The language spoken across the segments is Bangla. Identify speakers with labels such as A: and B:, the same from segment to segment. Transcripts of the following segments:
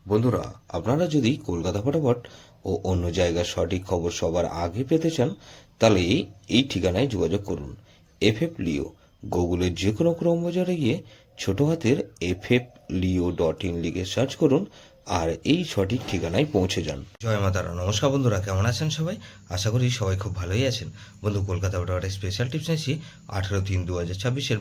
A: বন্ধুরা, আপনারা যদি কলকাতা ফটাফট ও অন্য জায়গার সঠিক খবর সবার আগে পেতে চান, তাহলে এই ঠিকানায় যোগাযোগ করুন। এফএফ লিও। গুগলের যে কোনো ক্রোম বাজারে গিয়ে ছোট হাতের FFLeo.in লিখে সার্চ করুন আর এই সঠিক ঠিকানায় পৌঁছে যান। জয় মা তারা। নমস্কার বন্ধুরা, কেমন আছেন সবাই? আশা করি সবাই খুব ভালোই আছেন। বন্ধু, কলকাতা ফটাফটের স্পেশাল টিপস নিয়েছি 18/3/2026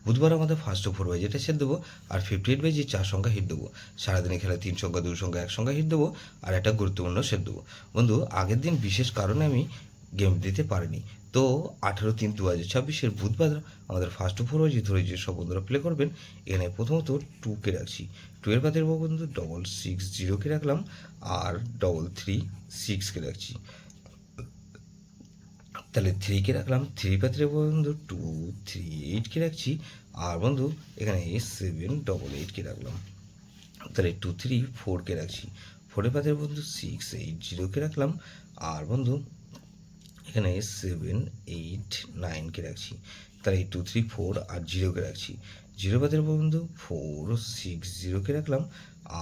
A: বুধবার আমাদের ফার্স্ট 4 বাজেটা সেট দেবো আর 58 বাজে 4 সংখ্যা হিট দেবো। সারাদিনে খেলা 3 সংখ্যা 2 সংখ্যা 1 সংখ্যা হিট দেবো আর একটা গুরুত্বপূর্ণ সেট দেবো। বন্ধু, আগের দিন বিশেষ কারণে আমি গেম দিতে পারিনি, তো 18/3/2026 বুধবার আমাদের ফার্স্ট 4 বাজে ধরে যে সব বন্ধুরা প্লে করবেন, এখানে প্রথমত 2কে রাখছি। 2 এর বাদের বন্ধু 660কে রাখলাম আর 336কে রাখছি। তাহলে 3কে রাখলাম, 3 পাত্রে বন্ধু 238কে রাখছি আর বন্ধু এখানে 788কে রাখলাম। তাহলে 234কে রাখছি। 4 পাত্রে বন্ধু 680কে রাখলাম আর বন্ধু এখানে 789কে রাখছি। তাহলে 234 আর 0কে রাখছি। 0 পাতের বন্ধু 460কে রাখলাম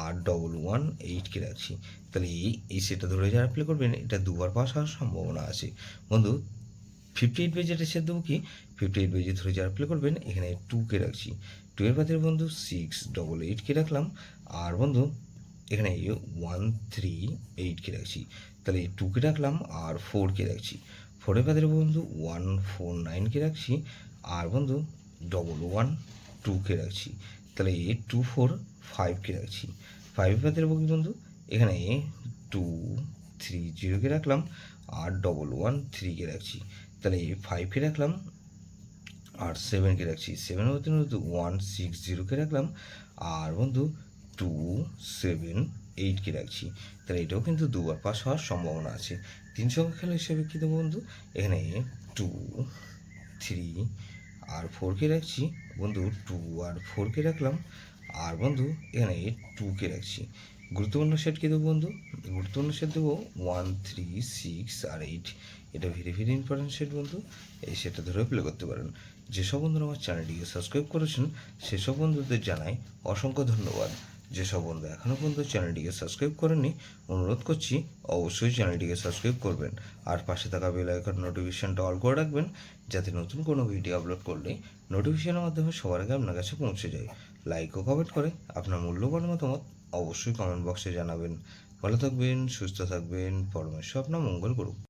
A: আর 118কে রাখছি। তাহলে এই সেটটা ধরে যারা প্লে করবেন, এটা দুবার পাস হওয়ার সম্ভাবনা আছে। বন্ধু, 58 বেজেটা সেট দেবো কি? 58 বেজে ধরে যারা প্লে করবেন, এখানে 2কে রাখছি। 2 এর পাতের বন্ধু 688কে রাখলাম আর বন্ধু এখানে 138কে রাখছি। তাহলে 2কে রাখলাম আর 4কে রাখছি। 4এর পাতের বন্ধু 149কে রাখছি আর বন্ধু 112কে রাখছি। তাহলে 245কে রাখছি। 5 পাতের বন্ধু এখানে 230কে রাখলাম আর 113কে রাখছি। তাহলে 5কে রাখলাম আর 7কে রাখছি। 7 মধ্যে বন্ধু 160কে রাখলাম আর বন্ধু 278কে রাখছি। তাহলে এটাও কিন্তু দুবার পাস হওয়ার সম্ভাবনা আছে। 3 সংখ্যা খেলা হিসেবে কী দেবো বন্ধু? এখানে 2, 3 আর 4কে রাখছি। বন্ধু 2 আর 4কে রাখলাম আর বন্ধু এখানে 2কে রাখছি। গুরুত্বপূর্ণ সেট কী দেবো বন্ধু? গুরুত্বপূর্ণ সেট দেবো 1, 3, 6 আর 8। এটা ভেরি ইম্পর্টেন্ট সেট বন্ধু। এই সেটটা ধরে প্লে করতে পারেন। যেসব বন্ধুরা আমার চ্যানেলটিকে সাবস্ক্রাইব করেছেন, সেসব বন্ধুদের জানাই অসংখ্য ধন্যবাদ। যেসব বন্ধু এখনও পর্যন্ত চ্যানেলটিকে সাবস্ক্রাইব করেননি, অনুরোধ করছি অবশ্যই চ্যানেলটিকে সাবস্ক্রাইব করবেন আর পাশে থাকা বেল আইকন নোটিফিকেশনটা অল করে রাখবেন, যাতে নতুন কোনো ভিডিও আপলোড করলে নোটিফিকেশনের মাধ্যমে সবার আগে আপনার কাছে পৌঁছে যায়। লাইক ও কমেন্ট করে আপনার মূল্যবান মতামত অবশ্যই কমেন্ট বক্সে জানাবেন। ভালো থাকবেন, সুস্থ থাকবেন, পরমেশ্বর আপনার মঙ্গল করুক।